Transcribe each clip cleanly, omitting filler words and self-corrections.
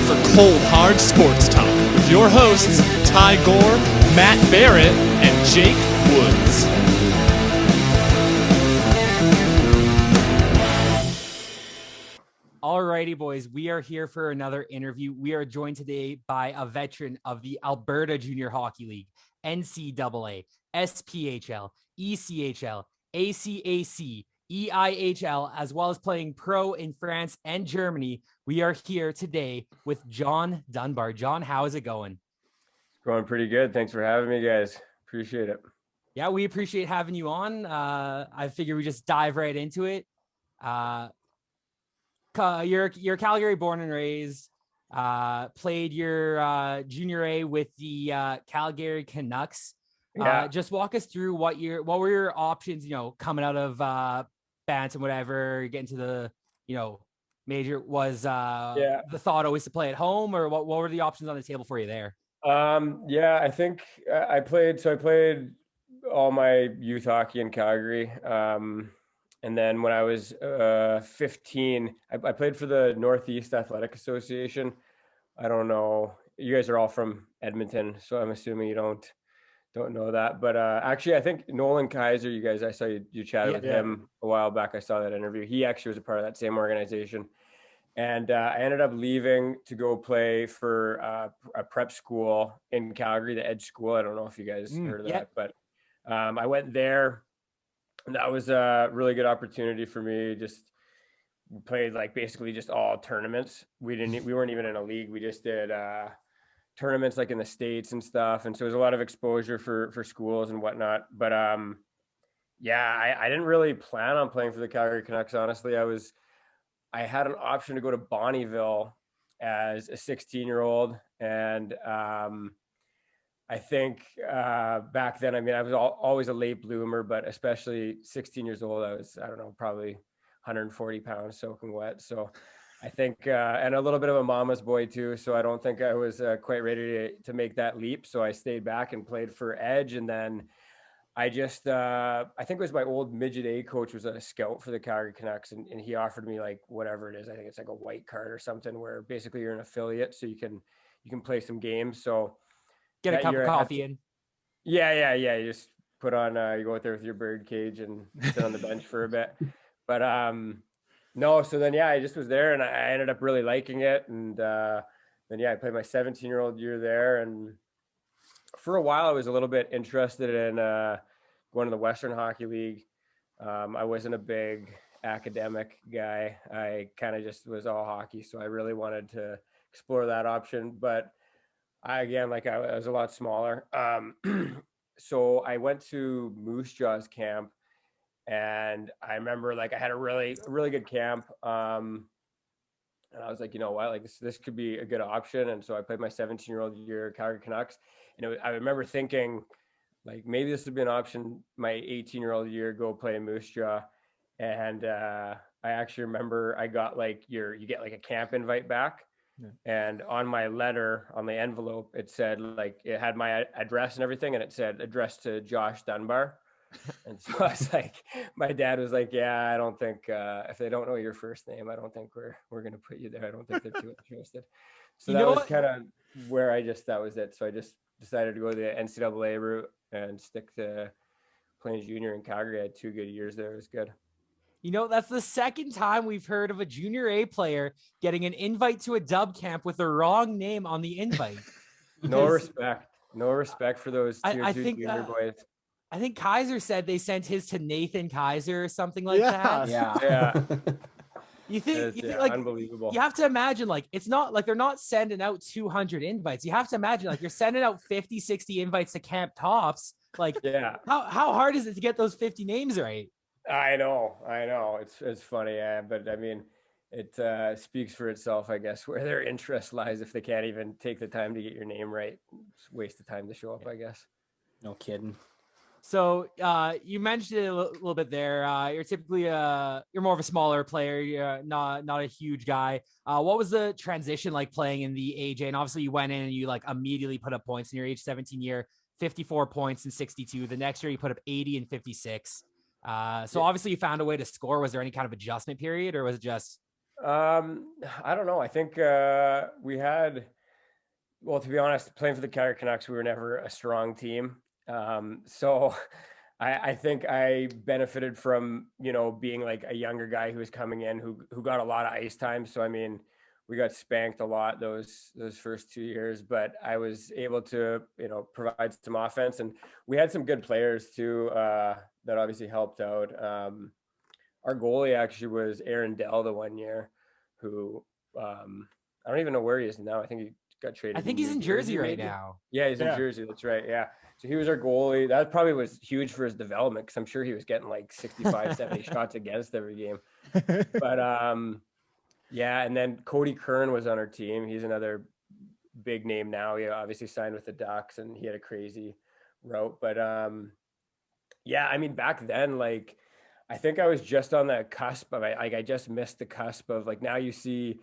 for cold, hard sports talk with your hosts, Ty Gore, Matt Barrett, and Jake Woods. Alrighty, boys, we are here for another interview. We are joined today by a veteran of the Alberta Junior Hockey League, NCAA, SPHL, ECHL, ACAC, EIHL, as well as playing pro in France and Germany. We are here today with John Dunbar. John, how is it going? Going pretty good. Thanks for having me, guys. Appreciate it. Yeah, we appreciate having you on. I figure we just dive right into it. You're Calgary born and raised, played your junior A with the Calgary Canucks. Yeah. Just walk us through what were your options, coming out of Bantam, whatever, getting to the, major. Was the thought always to play at home, or what were the options on the table for you there? I think I played all my youth hockey in Calgary. And then when I was 15, I played for the Northeast Athletic Association. I don't know. You guys are all from Edmonton, so I'm assuming you don't know that. But actually, I think Nolan Kaiser, I saw you chatted with him a while back. I saw that interview. He actually was a part of that same organization. And I ended up leaving to go play for a prep school in Calgary, the Edge School. I don't know if you guys heard of that, but I went there. And that was a really good opportunity for me. Just played basically just all tournaments. We weren't even in a league. We just did tournaments in the States and stuff. And so it was a lot of exposure for schools and whatnot. But I didn't really plan on playing for the Calgary Canucks. Honestly, I had an option to go to Bonnyville as a 16-year-old. And I think back then, I was always a late bloomer, but especially 16 years old, I was, probably 140 pounds soaking wet. So I think, and a little bit of a mama's boy too. So I don't think I was quite ready to make that leap. So I stayed back and played for Edge. And then I just, I think it was my old midget A coach was a scout for the Calgary Canucks. And he offered me whatever it is. I think it's a white card or something where basically you're an affiliate. So you can play some games. So get a cup of coffee in. Yeah. You just put on, you go out there with your bird cage and sit on the bench for a bit. But no, so then, I just was there and I ended up really liking it. And then, I played my 17-year-old year there. And for a while, I was a little bit interested in going to the Western Hockey League. I wasn't a big academic guy. I kind of just was all hockey. So I really wanted to explore that option. But I was a lot smaller. So I went to Moose Jaw's camp and I remember I had a really good camp. And I was like, you know what, this could be a good option. And so I played my 17-year-old year Calgary Canucks. And I remember thinking maybe this would be an option. My 18-year-old year, go play in Moose Jaw. And I actually remember I got you get a camp invite back. Yeah. And on my letter, on the envelope, it said it had my address and everything, and it said addressed to Josh Dunbar. And so I was my dad was yeah, I don't think if they don't know your first name, I don't think we're gonna put you there. I don't think they're too interested. So that was kind of where that was it. So I just decided to go the NCAA route and stick to playing junior in Calgary. I had 2 good years there. It was good. That's the second time we've heard of a junior A player getting an invite to a dub camp with the wrong name on the invite. No respect for those tier 2 junior boys. I think Kaiser said they sent his to Nathan Kaiser or something like that. Yeah. You think unbelievable. You have to imagine it's not they're not sending out 200 invites. You have to imagine you're sending out 50, 60 invites to camp tops. How hard is it to get those 50 names right? I know. It's funny, but it speaks for itself, I guess, where their interest lies. If they can't even take the time to get your name right, it's a waste of time to show up, I guess. No kidding. So you mentioned it a little bit there. You're typically you're more of a smaller player. You're not a huge guy. What was the transition like playing in the AJ? And obviously you went in and you immediately put up points in your age 17 year, 54 points in 62. The next year you put up 80 and 56. So obviously you found a way to score. Was there any kind of adjustment period or was it just I don't know. I think we had, well, to be honest, playing for the Calgary Canucks, we were never a strong team. So I think I benefited from, being like a younger guy who was coming in who got a lot of ice time. So I mean, we got spanked a lot those first 2 years, but I was able to, provide some offense, and we had some good players too that obviously helped out. Our goalie actually was Aaron Dell the one year, who I don't even know where he is now. I think he got traded. I think to he's New in Jersey right maybe. now. Yeah, he's in Yeah. Jersey. That's right. Yeah. So he was our goalie. That probably was huge for his development, because I'm sure he was getting like 65, 70 shots against every game. But yeah, and then Cody Kern was on our team. He's another big name now. He obviously signed with the Ducks, and he had a crazy route. But yeah, I mean, back then, like, I think I was just on the cusp of, I just missed the cusp of, like, now you see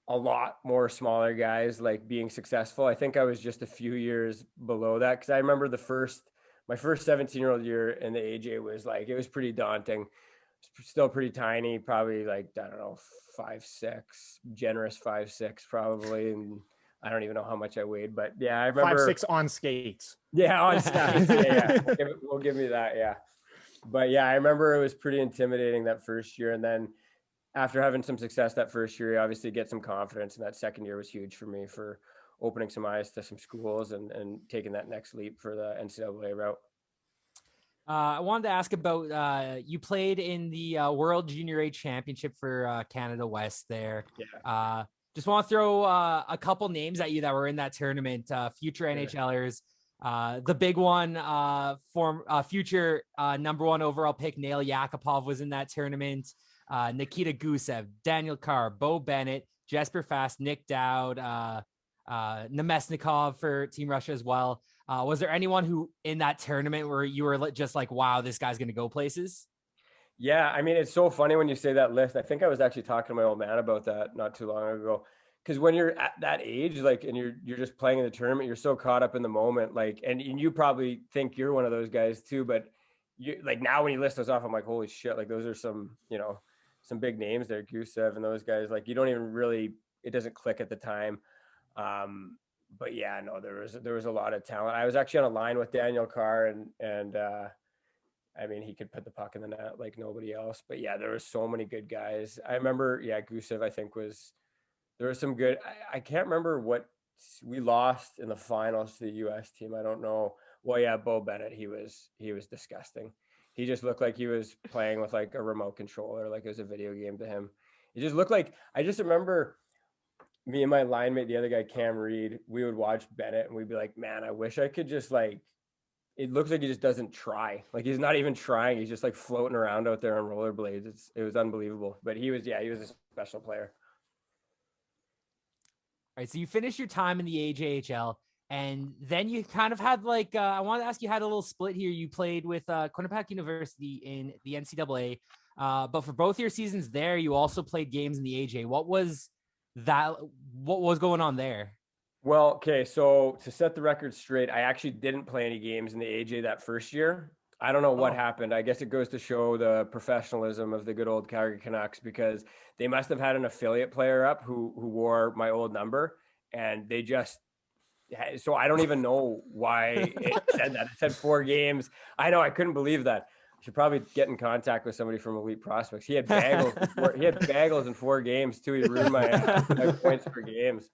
a lot more smaller guys like being successful. I think I was just a few years below that, because I remember my first 17-year-old year in the AJ was like, it was pretty daunting. Still pretty tiny, probably like, I don't know, 5'6", generous 5'6", probably, and I don't even know how much I weighed, but yeah, I remember 5'6" on skates. Yeah, on skates. Yeah. We'll give me that. Yeah. But yeah, I remember it was pretty intimidating that first year. And then after having some success that first year, you obviously get some confidence. And that second year was huge for me, for opening some eyes to some schools and taking that next leap for the NCAA route. I wanted to ask about you played in the World Junior A Championship for Canada West there. Yeah. Just want to throw a couple names at you that were in that tournament, future NHLers. The big one, future number one overall pick, Nail Yakupov was in that tournament. Nikita Gusev, Daniel Carr, Bo Bennett, Jesper Fast, Nick Dowd, Nemesnikov for Team Russia as well. Was there anyone who in that tournament where you were just like, wow, this guy's going to go places? Yeah, I mean, it's so funny when you say that list. I think I was actually talking to my old man about that not too long ago. Because when you're at that age, like, and you're just playing in the tournament, you're so caught up in the moment, like, and you probably think you're one of those guys too. But you, like, now when you list those off, I'm like, holy shit! Like, those are some, some big names there, Gusev and those guys. Like, you don't even really, it doesn't click at the time. But yeah, no, there was a lot of talent. I was actually on a line with Daniel Carr, and I mean, he could put the puck in the net like nobody else. But yeah, there were so many good guys. I remember, yeah, Gusev, I think there was some good. I can't remember what we lost in the finals to the U.S. team. I don't know. Well, yeah, Bo Bennett, he was disgusting. He just looked like he was playing with like a remote controller, like it was a video game to him. He just looked like, I just remember me and my line mate, the other guy, Cam Reed, we would watch Bennett and we'd be like, man, I wish I could just like, it looks like he just doesn't try. Like, he's not even trying. He's just like floating around out there on rollerblades. It was unbelievable. But he was a special player. All right, so you finished your time in the AJHL, and then you kind of had like I wanted to ask, you had a little split here. You played with Quinnipiac University in the NCAA, but for both your seasons there, you also played games in the AJ. What was that? What was going on there? Well, okay, so to set the record straight, I actually didn't play any games in the AJ that first year. I don't know what happened. I guess it goes to show the professionalism of the good old Calgary Canucks, because they must have had an affiliate player up who wore my old number, and they just, so I don't even know why it said that. It said 4 games. I know, I couldn't believe that. I should probably get in contact with somebody from Elite Prospects. He had bagels in 4 games too. He ruined my points per games.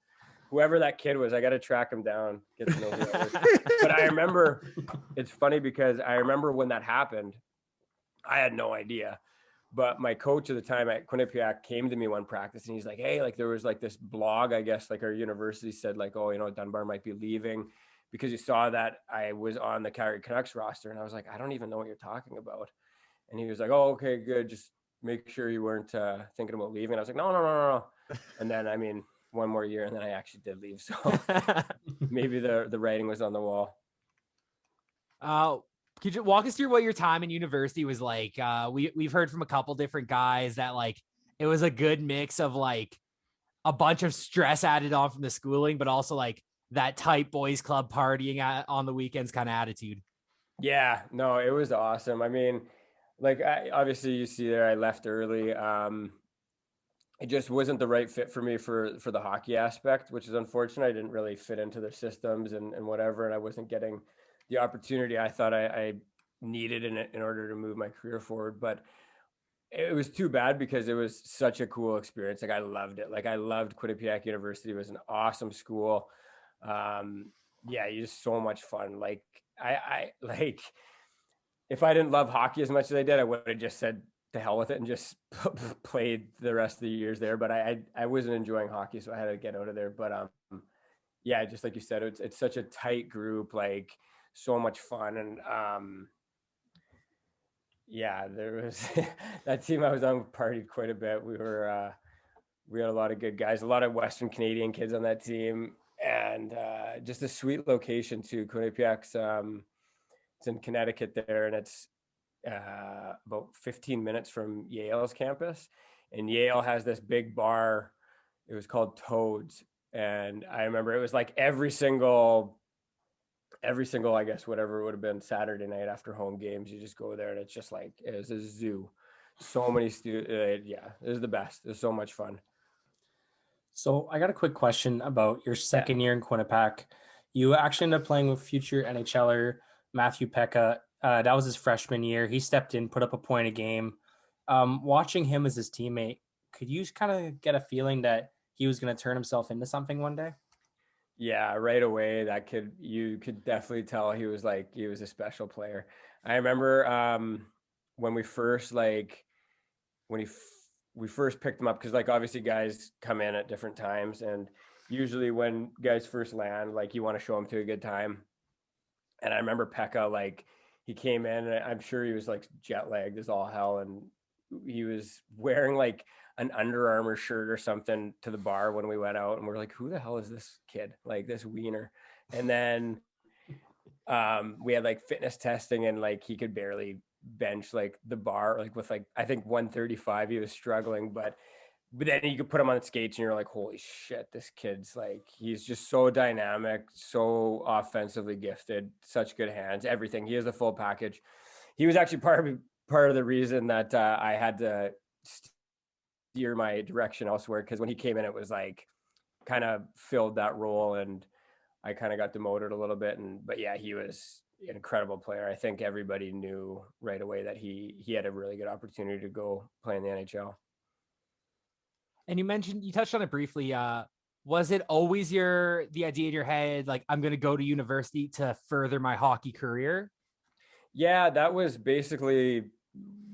Whoever that kid was, I got to track him down, get to know who that was. But I remember, it's funny because I remember when that happened, I had no idea. But my coach at the time at Quinnipiac came to me one practice, and he's like, hey, like, there was like this blog, I guess, like our university said, like, oh, Dunbar might be leaving because you saw that I was on the Calgary Canucks roster. And I was like, I don't even know what you're talking about. And he was like, oh, okay, good. Just make sure you weren't thinking about leaving. And I was like, no. And then, I mean, one more year, and then I actually did leave. So maybe the writing was on the wall. Could you walk us through what your time in university was like? We've heard from a couple different guys that like it was a good mix of like a bunch of stress added on from the schooling, but also like that tight boys club partying on the weekends kind of attitude. Yeah, no, it was awesome. I mean, like, obviously you see there, I left early. it just wasn't the right fit for me for the hockey aspect, which is unfortunate. I didn't really fit into their systems and whatever, and I wasn't getting the opportunity I thought I needed in order to move my career forward. But it was too bad because it was such a cool experience. Like I loved it. Like I loved Quinnipiac University. It was an awesome school. Yeah, just so much fun. Like I like if I didn't love hockey as much as I did, I would have just said to hell with it and just played the rest of the years there. But I wasn't enjoying hockey, so I had to get out of there. But yeah, just like you said, it's such a tight group, like so much fun, and yeah, there was that team I was on partied quite a bit. We had a lot of good guys, a lot of Western Canadian kids on that team, and just a sweet location too. Quinnipiac's it's in Connecticut there, and it's about 15 minutes from Yale's campus. And Yale has this big bar. It was called Toads, and I remember it was like every single, I guess, whatever it would have been Saturday night after home games, you just go there and it's just like it was a zoo. So many students. Yeah, it was the best. It was so much fun. So I got a quick question about your Yeah. second year in Quinnipiac. You actually ended up playing with future NHLer Matthew Pekka. That was his freshman year. He stepped in, put up a point a game. Watching him as his teammate, could you kind of get a feeling that he was going to turn himself into something one day? Yeah, right away you could definitely tell he was a special player. I remember when we first when we first picked him up, because like obviously guys come in at different times, and usually when guys first land, like you want to show them to a good time. And I remember Pekka, like he came in and I'm sure he was like jet lagged as all hell, and he was wearing like an Under Armour shirt or something to the bar when we went out, and we're like, who the hell is this kid, like this wiener? And then we had like fitness testing, and like he could barely bench like the bar, like with like I think 135. He was struggling, but then you could put him on skates and you're like, holy shit, this kid's like, he's just so dynamic, so offensively gifted, such good hands, everything. He has the full package. He was actually part of the reason that I had to steer my direction elsewhere, because when he came in, it was like kind of filled that role, and I kind of got demoted a little bit. But yeah, he was an incredible player. I think everybody knew right away that he had a really good opportunity to go play in the NHL. And you touched on it briefly. Was it always the idea in your head, like I'm going to go to university to further my hockey career? Yeah, that was basically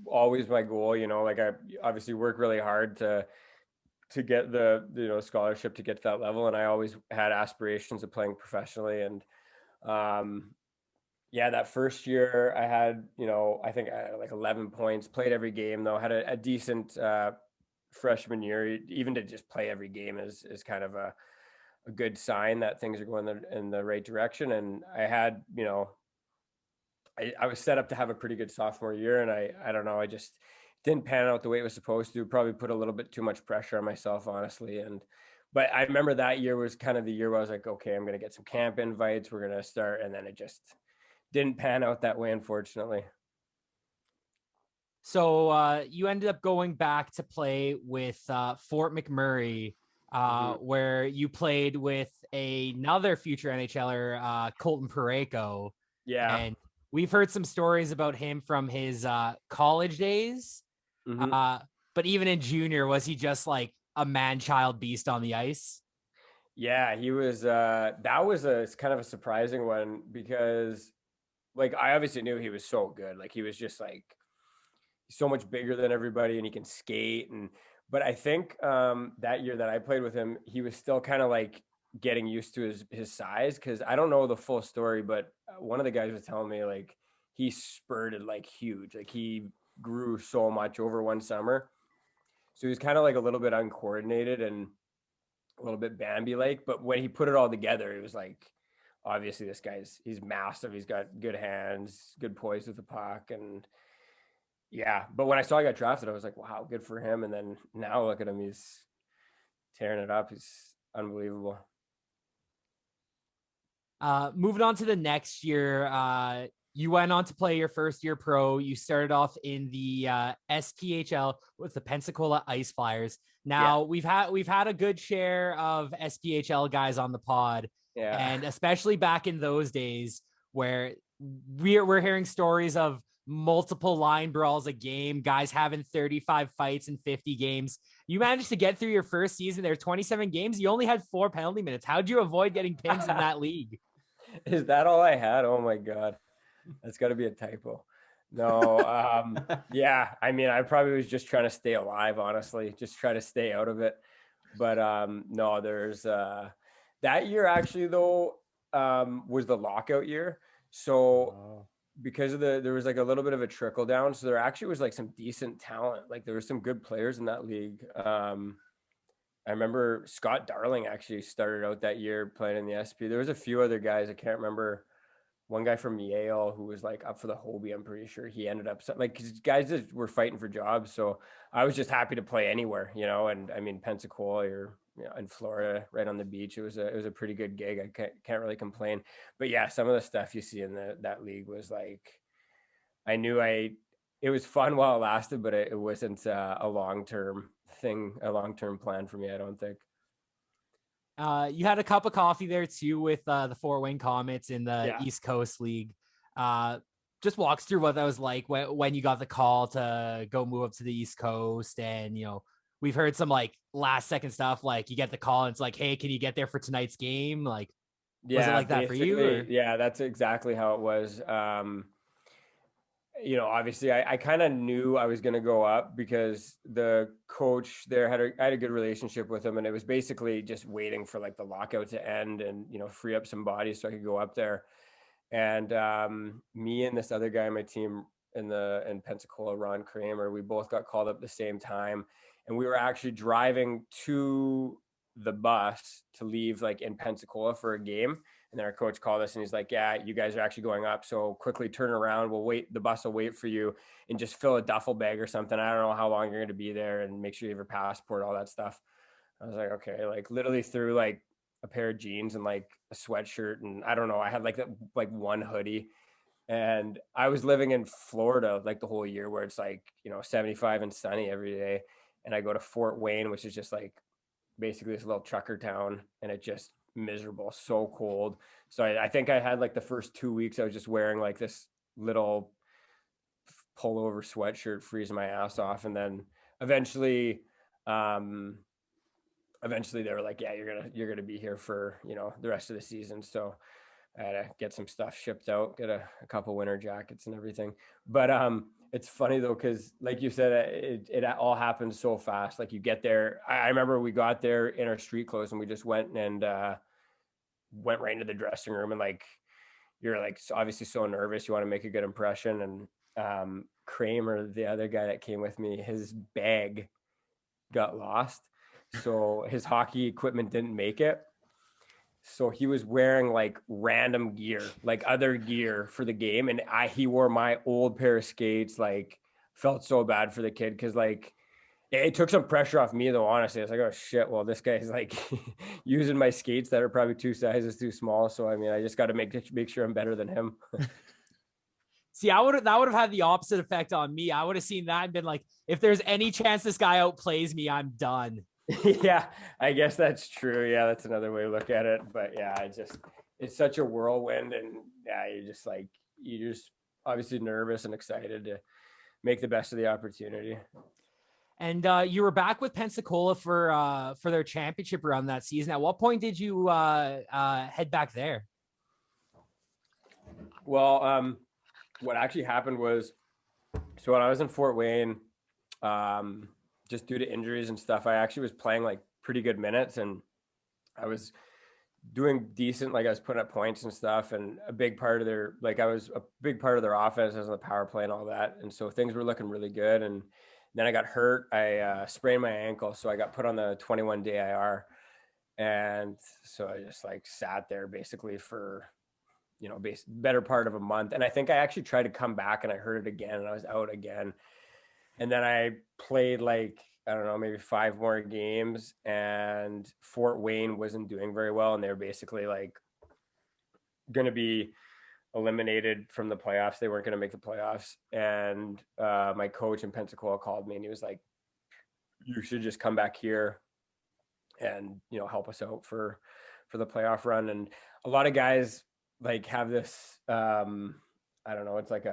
always my goal. Like I obviously work really hard to get the scholarship to get to that level, and I always had aspirations of playing professionally. And yeah, that first year I had I think I had like 11 points, played every game though, had a decent freshman year. Even to just play every game is kind of a good sign that things are going in the right direction. And I had I was set up to have a pretty good sophomore year, and I don't know, I just didn't pan out the way it was supposed to. Probably put a little bit too much pressure on myself, honestly. But I remember that year was kind of the year where I was like, okay, I'm going to get some camp invites. We're going to start. And then it just didn't pan out that way, unfortunately. So you ended up going back to play with Fort McMurray, where you played with another future NHLer, Colton Parayko. Yeah. And we've heard some stories about him from his college days. But even in junior, was he just like a man-child beast on the ice? Yeah, he was. That was a kind of a surprising one, because like I obviously knew he was so good. Like he was just like so much bigger than everybody, and he can skate. But I think that year that I played with him, he was still kind of like getting used to his size, because I don't know the full story, but one of the guys was telling me like he spurted like huge, like he grew so much over one summer. So he was kind of like a little bit uncoordinated and a little bit Bambi like, but when he put it all together, it was like obviously he's massive, he's got good hands, good poise with the puck. And yeah, but when I saw he got drafted, I was like, wow, good for him. And then now look at him, he's tearing it up. He's unbelievable. Moving on to the next year, you went on to play your first year pro. You started off in the SPHL with the Pensacola Ice Flyers. Now we've had a good share of SPHL guys on the pod, and especially back in those days where we're hearing stories of multiple line brawls a game, guys having 35 fights in 50 games. You managed to get through your first season there, 27 games. You only had 4 penalty minutes. How'd you avoid getting pins in that league? Is that all I had? Oh my God. That's got to be a typo. No. Yeah. I mean, I probably was just trying to stay alive, honestly, just try to stay out of it. But no, there's that year actually though was the lockout year. So because of there was like a little bit of a trickle down. So there actually was like some decent talent. Like there were some good players in that league. I remember Scott Darling actually started out that year playing in the SP. There was a few other guys. I can't remember. One guy from Yale who was like up for the Hobie. I'm pretty sure he ended up like, cause guys just were fighting for jobs. So I was just happy to play anywhere, you know. And I mean, Pensacola or in Florida, right on the beach, it was a pretty good gig. I can't really complain. But yeah, some of the stuff you see in that league was like, I knew it was fun while it lasted, but it wasn't a long-term thing, a long-term plan for me, I don't think. You had a cup of coffee there too with the Fort Wayne Comets in the East Coast League. Just walks through what that was like when you got the call to go move up to the East Coast. And, you know, we've heard some like last second stuff, like you get the call and it's like, hey, can you get there for tonight's game? Like, was it like that for you? Or? Yeah, that's exactly how it was. You know, obviously I kind of knew I was going to go up because the coach there I had a good relationship with him, and it was basically just waiting for like the lockout to end and, you know, free up some bodies so I could go up there. And me and this other guy on my team in Pensacola, Ron Kramer, we both got called up at the same time, and we were actually driving to the bus to leave like in Pensacola for a game. And then our coach called us and he's like, yeah, you guys are actually going up. So quickly turn around. We'll wait. The bus will wait for you, and just fill a duffel bag or something. I don't know how long you're going to be there, and make sure you have your passport, all that stuff. I was like, okay, like literally threw like a pair of jeans and like a sweatshirt. And I don't know, I had like one hoodie, and I was living in Florida like the whole year where it's like, you know, 75 and sunny every day. And I go to Fort Wayne, which is just like basically this little trucker town, and it just miserable, so cold. So I think I had like the first 2 weeks I was just wearing like this little pullover sweatshirt, freezing my ass off. And then eventually they were like, yeah, you're gonna be here for, you know, the rest of the season. So I had to get some stuff shipped out, get a couple winter jackets and everything. But it's funny though, because like you said, it all happened so fast. Like you get there. I remember we got there in our street clothes, and we just went went right into the dressing room, and like you're like obviously so nervous, you want to make a good impression. And Kramer, the other guy that came with me, his bag got lost, so his hockey equipment didn't make it. So he was wearing like random gear, like other gear for the game. And he wore my old pair of skates. Like, felt so bad for the kid, because like it took some pressure off me though, honestly. It's like, oh shit, well, this guy's like using my skates that are probably 2 sizes too small. So I mean, I just got to make sure I'm better than him. See, that would have had the opposite effect on me. I would have seen that and been like, if there's any chance this guy outplays me, I'm done. Yeah, I guess that's true. Yeah, that's another way to look at it. But yeah, it's such a whirlwind, and yeah, you're just obviously nervous and excited to make the best of the opportunity. And you were back with Pensacola for their championship run that season. At what point did you head back there? Well, what actually happened was, so when I was in Fort Wayne, just due to injuries and stuff, I actually was playing like pretty good minutes, and I was doing decent. Like I was putting up points and stuff, and I was a big part of their offense as on the power play and all that. And so things were looking really good. And then I got hurt. I sprained my ankle, so I got put on the 21-day IR. And so I just like sat there basically for, you know, better part of a month. And I think I actually tried to come back, and I hurt it again, and I was out again. And then I played like, I don't know, maybe 5 more games, and Fort Wayne wasn't doing very well. And they were basically like going to be eliminated from the playoffs. They weren't going to make the playoffs. And my coach in Pensacola called me and he was like, you should just come back here and, you know, help us out for the playoff run. And a lot of guys like have this, I don't know, it's like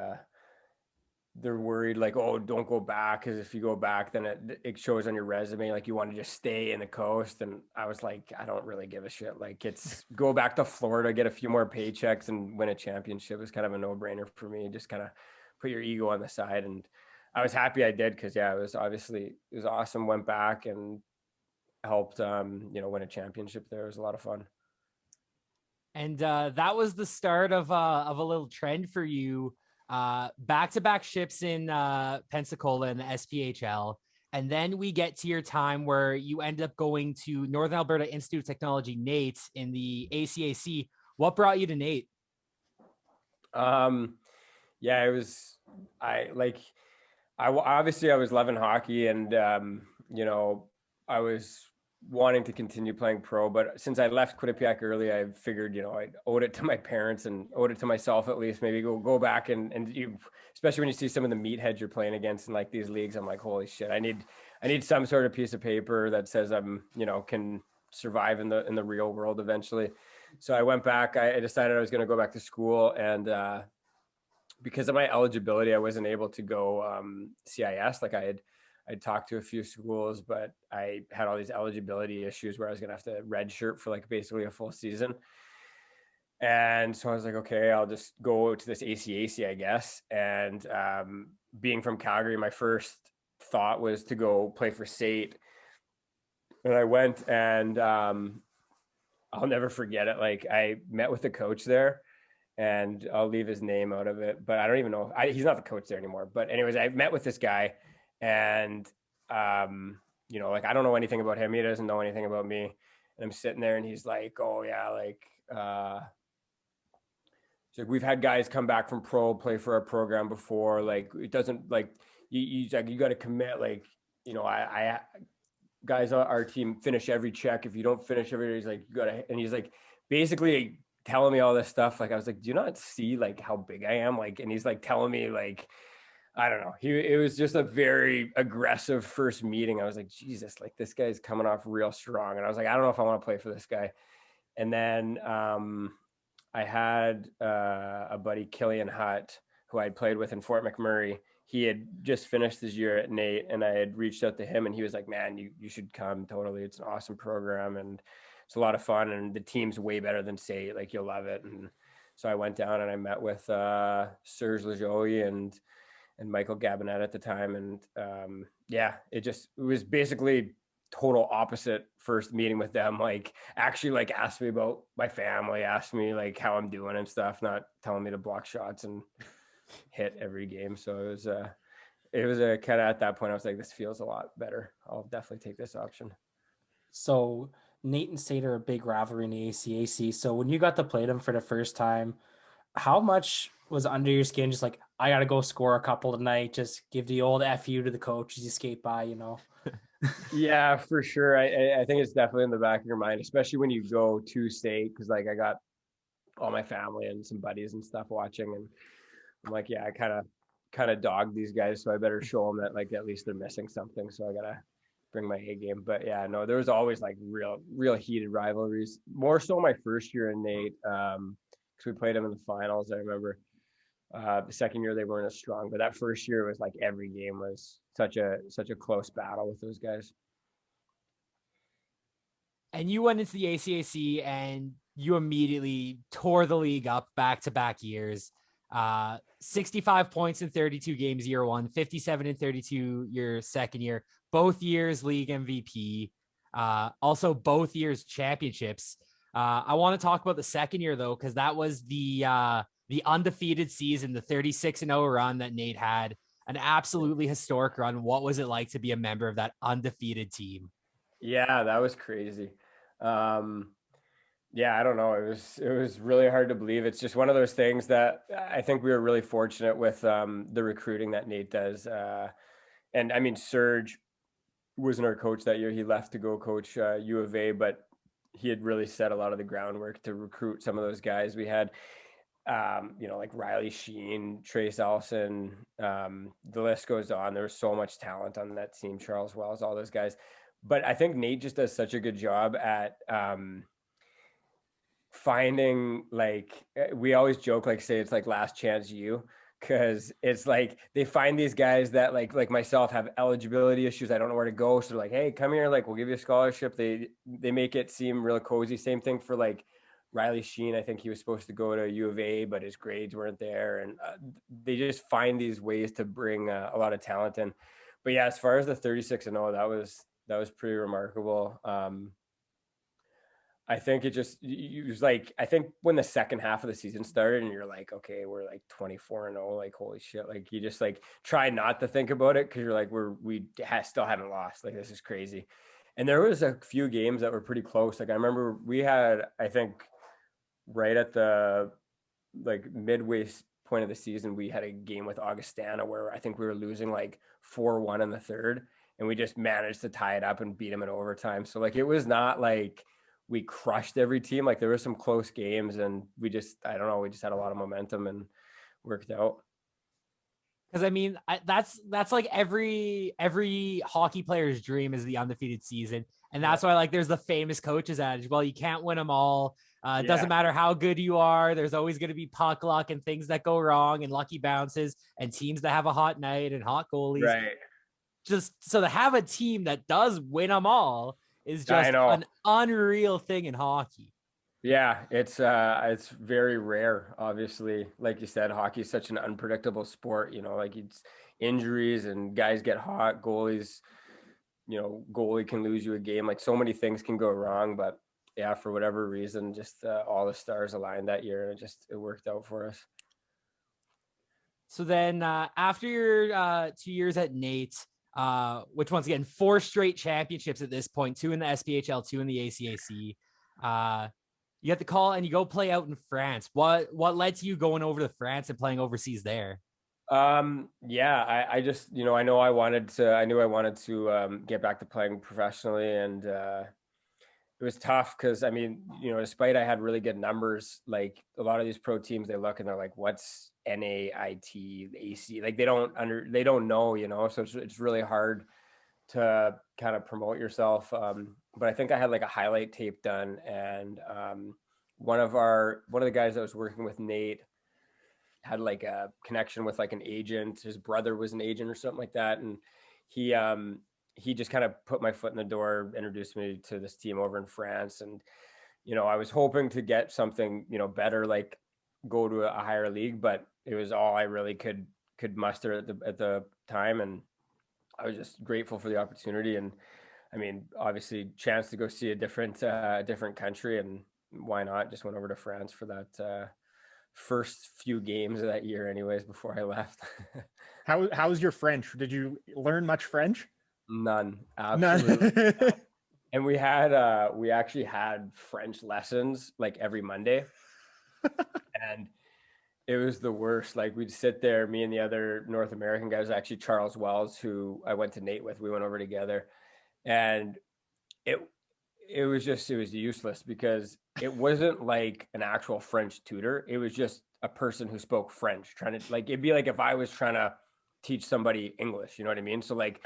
they're worried like, oh, don't go back, because if you go back then it shows on your resume like you want to just stay in the coast. And I was like, I don't really give a shit. Like, it's go back to Florida, get a few more paychecks and win a championship is kind of a no-brainer for me. Just kind of put your ego on the side. And I was happy I did, because it was awesome. Went back and helped you know, win a championship there. It was a lot of fun. And that was the start of a little trend for you. Back-to-back ships in Pensacola in the SPHL. And then we get to your time where you end up going to Northern Alberta Institute of Technology, NAIT, in the ACAC. What brought you to NAIT? Yeah, obviously I was loving hockey, and you know, I was wanting to continue playing pro, but since I left Quinnipiac early, I figured, you know, I owed it to my parents and owed it to myself at least, maybe go back and you, especially when you see some of the meatheads you're playing against in like these leagues, I'm like, holy shit, I need some sort of piece of paper that says I'm, you know, can survive in the real world eventually. So I went back. I decided I was going to go back to school, and because of my eligibility, I wasn't able to go CIS. Like I'd talked to a few schools, but I had all these eligibility issues where I was going to have to redshirt for like basically a full season. And so I was like, okay, I'll just go to this ACAC, I guess. And being from Calgary, my first thought was to go play for SAIT. And I went, and I'll never forget it. Like, I met with the coach there, and I'll leave his name out of it, but I don't even know. He's not the coach there anymore. But anyways, I met with this guy, and you know, like, I don't know anything about him. He doesn't know anything about me. And I'm sitting there, and he's like, oh yeah, like, so we've had guys come back from pro, play for our program before. Like, it doesn't, like, you got to commit. Like, you know, I guys on our team finish every check. If you don't finish every, he's like, you gotta, and he's like basically telling me all this stuff. Like, I was like, do you not see like how big I am? Like, and he's like telling me, like, I don't know. It was just a very aggressive first meeting. I was like, Jesus, like, this guy's coming off real strong. And I was like, I don't know if I want to play for this guy. And then I had a buddy, Killian Hutt, who I'd played with in Fort McMurray. He had just finished his year at NAIT, and I had reached out to him, and he was like, man, you should come. Totally. It's an awesome program, and it's a lot of fun, and the team's way better than SAIT. Like, you'll love it. And so I went down and I met with Serge Lajoie and Michael Gabinet at the time. And yeah, it was basically total opposite first meeting with them. Like, actually, like, asked me about my family, asked me like how I'm doing and stuff, not telling me to block shots and hit every game. So it was a kind of, at that point I was like, this feels a lot better. I'll definitely take this option. So NAIT and SAIT are a big rivalry in the ACAC. So when you got to play them for the first time, how much was under your skin? Just like, I got to go score a couple tonight, just give the old FU to the coach as you skate by, you know? Yeah, for sure. I think it's definitely in the back of your mind, especially when you go to SAIT, because like I got all my family and some buddies and stuff watching, and I'm like, yeah, I kind of dogged these guys, so I better show them that, like, at least they're missing something. So I gotta bring my A game. But yeah, no, there was always like real heated rivalries. More so my first year in NAIT, because we played them in the finals. I remember the second year they weren't as strong, but that first year was like every game was such a close battle with those guys. And you went into the ACAC and you immediately tore the league up back-to-back years. 65 points in 32 games year one, 57 in 32 your second year, both years league MVP, also both years championships. I want to talk about the second year though, because that was the undefeated season, the 36-0 run that NAIT had, an absolutely historic run. What was it like to be a member of that undefeated team? Yeah, that was crazy. Yeah, I don't know. It was really hard to believe. It's just one of those things that I think we were really fortunate with the recruiting that NAIT does. And I mean, Serge wasn't our coach that year. He left to go coach U of A, but he had really set a lot of the groundwork to recruit some of those guys. We had like Riley Sheen, Trace Ellison, the list goes on. There was so much talent on that team, Charles Wells, all those guys. But I think Nate just does such a good job at finding, like, we always joke, like, say it's like last chance you, because it's like they find these guys that like myself have eligibility issues. I don't know where to go. So they're like, hey, come here, like we'll give you a scholarship. They make it seem real cozy. Same thing for like Riley Sheen. I think he was supposed to go to U of A, but his grades weren't there. And they just find these ways to bring a lot of talent in. But yeah, as far as the 36-0, that was pretty remarkable. I think it was like, I think when the second half of the season started and you're like, okay, we're like 24-0, like, holy shit. Like you just like try not to think about it, 'cause you're like, we still haven't lost. Like, this is crazy. And there was a few games that were pretty close. Like I remember we had, I think right at the like midway point of the season, we had a game with Augustana where I think we were losing like 4-1 in the third, and we just managed to tie it up and beat them in overtime. So like, it was not like we crushed every team. Like there were some close games, and we just had a lot of momentum and worked out. Because I mean, that's like every hockey player's dream is the undefeated season, and that's why like there's the famous coaches adage. Well, you can't win them all. It doesn't matter how good you are. There's always going to be puck luck and things that go wrong and lucky bounces and teams that have a hot night and hot goalies. Right. Just so to have a team that does win them all is just an unreal thing in hockey. Yeah, it's very rare. Obviously, like you said, hockey is such an unpredictable sport. Like it's injuries and guys get hot, goalies. Goalie can lose you a game. Like so many things can go wrong, but yeah, for whatever reason, just all the stars aligned that year, and it worked out for us. So then, after your 2 years at Nate, which once again 4 straight championships at this point, 2 in the SPHL, 2 in the ACAC. You get the call and you go play out in France. What led to you going over to France and playing overseas there? Yeah, I just, I knew I wanted to get back to playing professionally, and it was tough because, I mean, despite I had really good numbers, like a lot of these pro teams, they look and they're like, what's NAIT, AC? Like they don't know, so it's really hard to kind of promote yourself. But I think I had like a highlight tape done, and one of the guys that was working with Nate had like a connection with like an agent. His brother was an agent or something like that, and he just kind of put my foot in the door, introduced me to this team over in France. And, I was hoping to get something, better, like go to a higher league, but it was all I really could muster at the time. And I was just grateful for the opportunity. And I mean, obviously chance to go see a different country, and why not? Just went over to France for that, first few games of that year anyways, before I left. How's your French? Did you learn much French? None. Absolutely. None. And we actually had French lessons like every Monday. And it was the worst. Like we'd sit there, me and the other North American guy was actually Charles Wells, who I went to Nate with. We went over together, and it was useless because it wasn't like an actual French tutor. It was just a person who spoke French trying to, like, it'd be like if I was trying to teach somebody English, you know what I mean? So like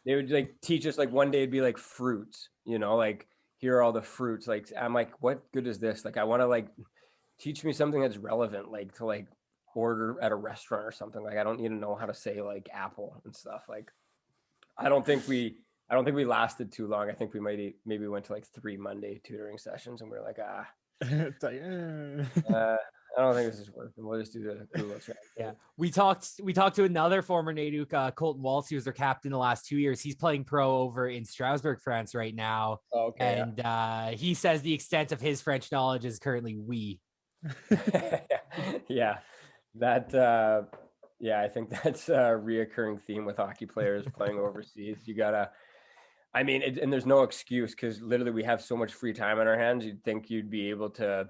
they would like teach us, like one day it'd be like fruits, like here are all the fruits. Like, I'm like, what good is this? Like, I want to like teach me something that's relevant, like to like order at a restaurant or something. Like, I don't need to know how to say like apple and stuff. Like, I don't think we lasted too long. I think we maybe went to like 3 Monday tutoring sessions, and we were like, It's like, I don't think this is working. We'll just do the Google check. Yeah, we talked to another former Nayuk, Colton Waltz, who was their captain the last 2 years. He's playing pro over in Strasbourg, France right now. Okay. And he says the extent of his French knowledge is currently oui. Yeah, that. Yeah, I think that's a reoccurring theme with hockey players playing overseas. You gotta, I mean, and there's no excuse, because literally we have so much free time on our hands. You'd think you'd be able to,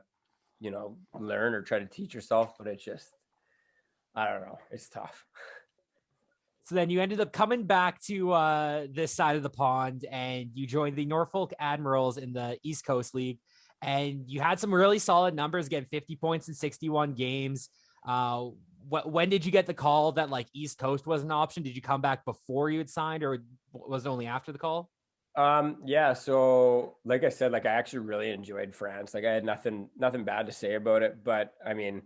learn or try to teach yourself, but it's just, I don't know. It's tough. So then you ended up coming back to this side of the pond, and you joined the Norfolk Admirals in the East Coast League. and you had some really solid numbers, getting 50 points in 61 games. When did you get the call that like East Coast was an option? Did you come back before you had signed, or was it only after the call? Yeah. So like I said, like I actually really enjoyed France. Like I had nothing bad to say about it, but I mean,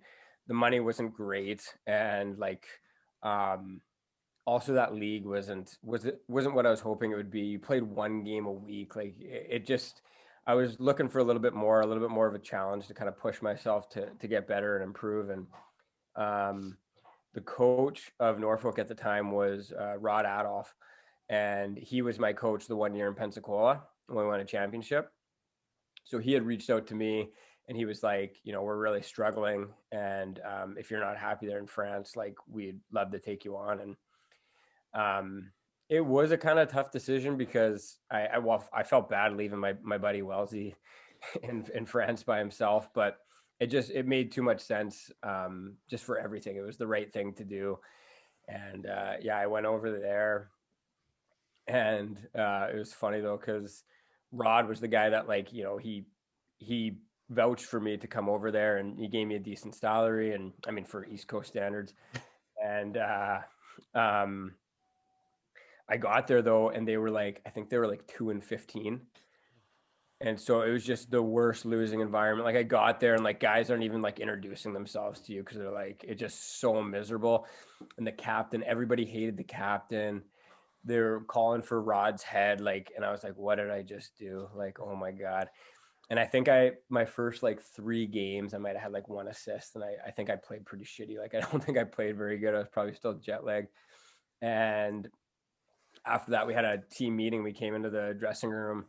the money wasn't great. And like, also that league wasn't what I was hoping it would be. You played one game a week. Like it just, I was looking for a little bit more of a challenge to kind of push myself to get better and improve. And, the coach of Norfolk at the time was Rod Adolph, and he was my coach the 1 year in Pensacola when we won a championship. So he had reached out to me, and he was like, we're really struggling, and if you're not happy there in France, like we'd love to take you on. And it was a kind of tough decision because I felt bad leaving my buddy Wellesley in France by himself, but it made too much sense, just for everything. It was the right thing to do. And I went over there, and it was funny though, because Rod was the guy that like, he vouched for me to come over there, and he gave me a decent salary, and I mean, for East Coast standards. And I got there though, and I think they were like 2-15. And so it was just the worst losing environment. Like I got there, and like guys aren't even like introducing themselves to you because they're like, it's just so miserable. And the captain, everybody hated the captain. They're calling for Rod's head. Like, and I was like, what did I just do? Like, oh my God. And I think my first like 3 games, I might've had like 1 assist, and I think I played pretty shitty. Like, I don't think I played very good. I was probably still jet lagged. And after that, we had a team meeting. We came into the dressing room,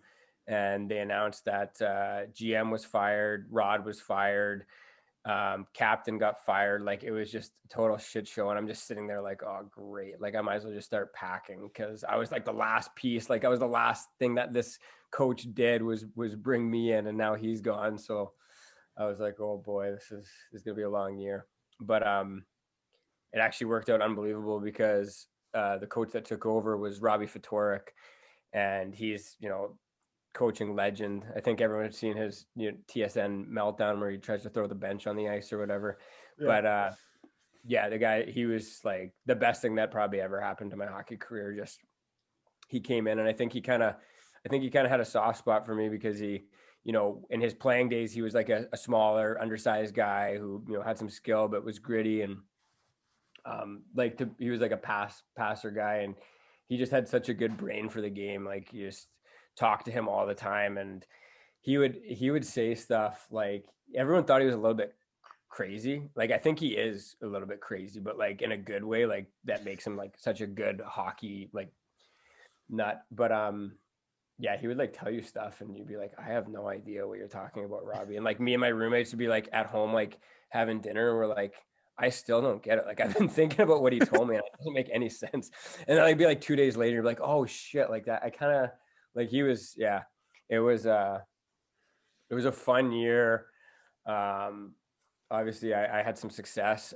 and they announced that GM was fired, Rod was fired, captain got fired. Like it was just a total shit show. And I'm just sitting there like, oh, great. Like I might as well just start packing, because I was like the last piece. Like I was the last thing that this coach did was bring me in, and now he's gone. So I was like, oh boy, this is gonna be a long year. But it actually worked out unbelievable, because the coach that took over was Robbie Fatorik, and he's, coaching legend. I think everyone's seen his TSN meltdown where he tries to throw the bench on the ice or whatever. Yeah. But the guy, he was like the best thing that probably ever happened to my hockey career. Just he came in, and I think he kind of had a soft spot for me, because he, in his playing days, he was like a smaller, undersized guy who, had some skill but was gritty, and he was like a passer guy, and he just had such a good brain for the game. Like you just talk to him all the time, and he would say stuff like, everyone thought he was a little bit crazy. Like I think he is a little bit crazy, but like in a good way, like that makes him like such a good hockey like nut. But he would like tell you stuff, and you'd be like, I have no idea what you're talking about, Robbie. And like me and my roommates would be like at home like having dinner, and we're like, I still don't get it. Like I've been thinking about what he told me, and it doesn't make any sense. And then I'd be like 2 days later, like, oh shit, like that. I kind of like, he was, it was a fun year. Obviously I had some success.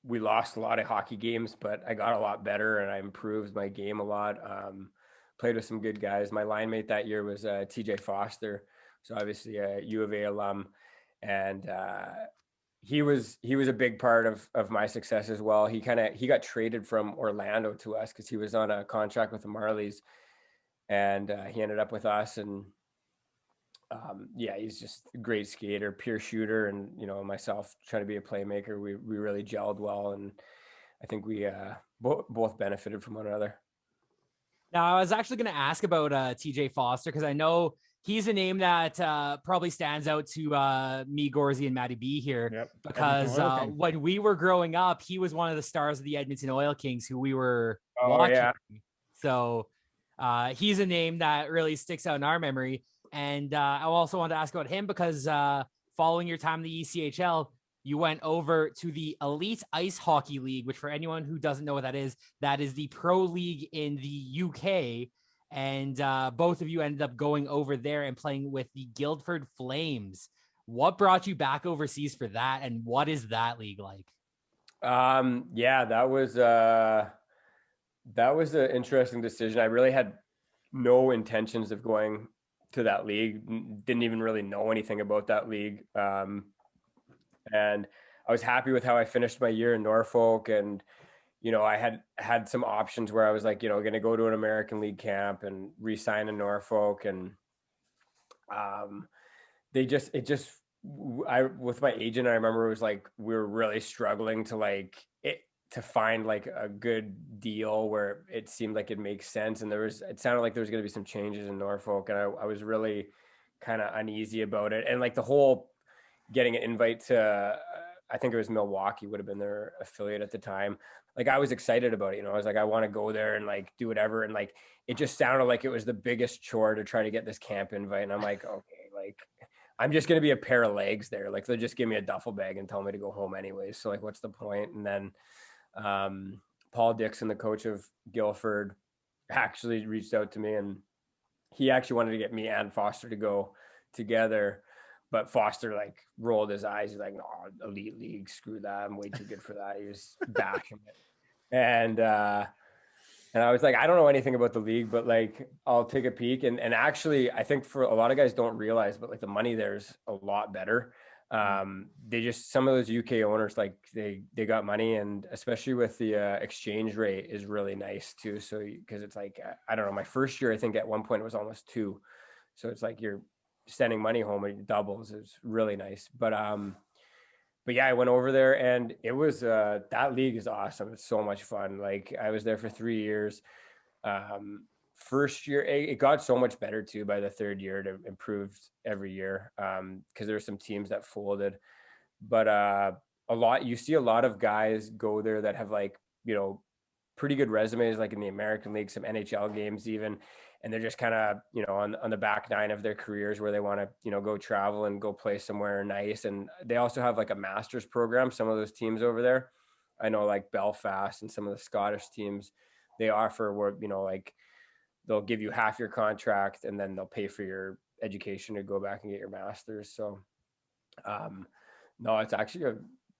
We lost a lot of hockey games, but I got a lot better, and I improved my game a lot. Played with some good guys. My line mate that year was TJ Foster. So obviously a U of A alum, and he was a big part of my success as well. He got traded from Orlando to us because he was on a contract with the Marlies, and he ended up with us. And he's just a great skater, pure shooter, and myself trying to be a playmaker. We really gelled well, and I think we both benefited from one another. Now, I was actually going to ask about TJ Foster, because I know he's a name that probably stands out to me, Gorzy, and Matty B here. Yep. Because when we were growing up, he was one of the stars of the Edmonton Oil Kings who we were watching. Yeah. So he's a name that really sticks out in our memory. And I also wanted to ask about him because following your time in the ECHL, you went over to the Elite Ice Hockey League, which for anyone who doesn't know what that is the pro league in the UK. And both of you ended up going over there and playing with the Guildford Flames. What brought you back overseas for that, and what is that league like? That was an interesting decision. I really had no intentions of going to that league, didn't even really know anything about that league. And I was happy with how I finished my year in Norfolk. And, you know, I had some options where I was like, you know, going to go to an American League camp and re-sign in Norfolk. And with my agent, I remember it was like, we were really struggling to find like a good deal where it seemed like it makes sense. And it sounded like there was going to be some changes in Norfolk. And I was really kind of uneasy about it. And like the whole getting an invite to, I think it was Milwaukee would have been their affiliate at the time. Like I was excited about it, you know, I was like, I want to go there and like do whatever. And like, it just sounded like it was the biggest chore to try to get this camp invite. And I'm like, okay, like I'm just going to be a pair of legs there. Like they'll just give me a duffel bag and tell me to go home anyways. So like, what's the point? And then Paul Dixon, the coach of Guilford, actually reached out to me, and he actually wanted to get me and Foster to go together. But Foster like rolled his eyes. He's like, no, elite league, screw that. I'm way too good for that. He was bashing it. And I was like, I don't know anything about the league, but like, I'll take a peek. And actually, I think for a lot of guys don't realize, but like the money there's a lot better. Some of those UK owners, like they got money, and especially with the exchange rate is really nice too. So, cause it's like, I don't know, my first year, I think at one point it was almost 2. So it's like you're sending money home, it doubles. It's really nice. But yeah, I went over there, and it was that league is awesome. It's so much fun. Like I was there for 3 years. First year, it got so much better too by the third year. It improved every year because there were some teams that folded. But you see a lot of guys go there that have like, you know, pretty good resumes, like in the American League, some NHL games even. And they're just kind of, you know, on the back nine of their careers where they want to, you know, go travel and go play somewhere nice. And they also have like a master's program. Some of those teams over there, I know like Belfast and some of the Scottish teams, they offer where, you know, like they'll give you half your contract and then they'll pay for your education to go back and get your master's. So no, it's actually a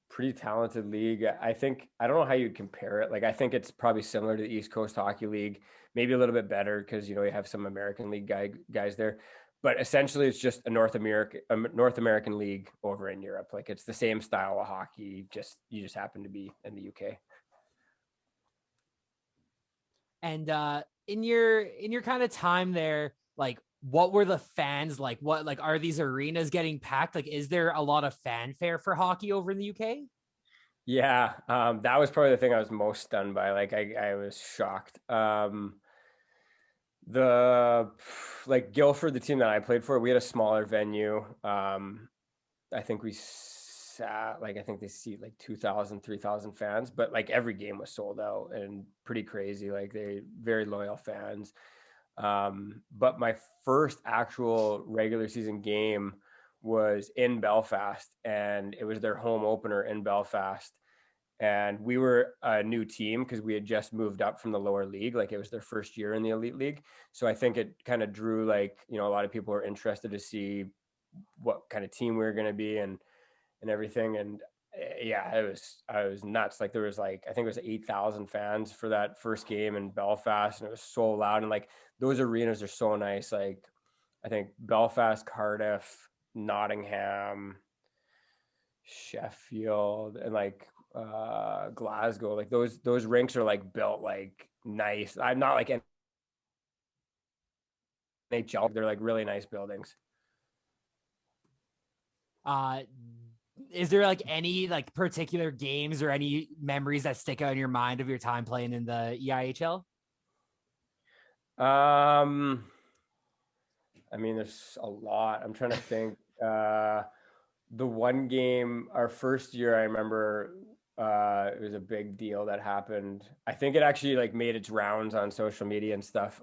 pretty talented league. I don't know how you'd compare it. Like, I think it's probably similar to the East Coast Hockey League, maybe a little bit better because, you know, you have some American League guys there, but essentially it's just a North American league over in Europe. Like it's the same style of hockey, you just happen to be in the UK. And in your kind of time there, like what were the fans like? What, like, are these arenas getting packed? Like, is there a lot of fanfare for hockey over in the UK? Yeah, that was probably the thing I was most stunned by. Like, I was shocked. Like Guilford, the team that I played for, we had a smaller venue. I think they seat like 2,000, 3,000 fans, but like every game was sold out and pretty crazy. Like they very loyal fans. But my first actual regular season game was in Belfast, and it was their home opener in Belfast. And we were a new team because we had just moved up from the lower league. Like it was their first year in the elite league. So I think it kind of drew, like, you know, a lot of people were interested to see what kind of team we were going to be and everything. And yeah, I was nuts. Like there was like, I think it was 8,000 fans for that first game in Belfast, and it was so loud. And like those arenas are so nice. Like I think Belfast, Cardiff, Nottingham, Sheffield, and like Glasgow, like those rinks are like built like nice. I'm not like NHL, they're like really nice buildings. Is there like any like particular games or any memories that stick out in your mind of your time playing in the EIHL? I mean, there's a lot. I'm trying to think. The one game, our first year, I remember it was a big deal that happened. I think it actually like made its rounds on social media and stuff.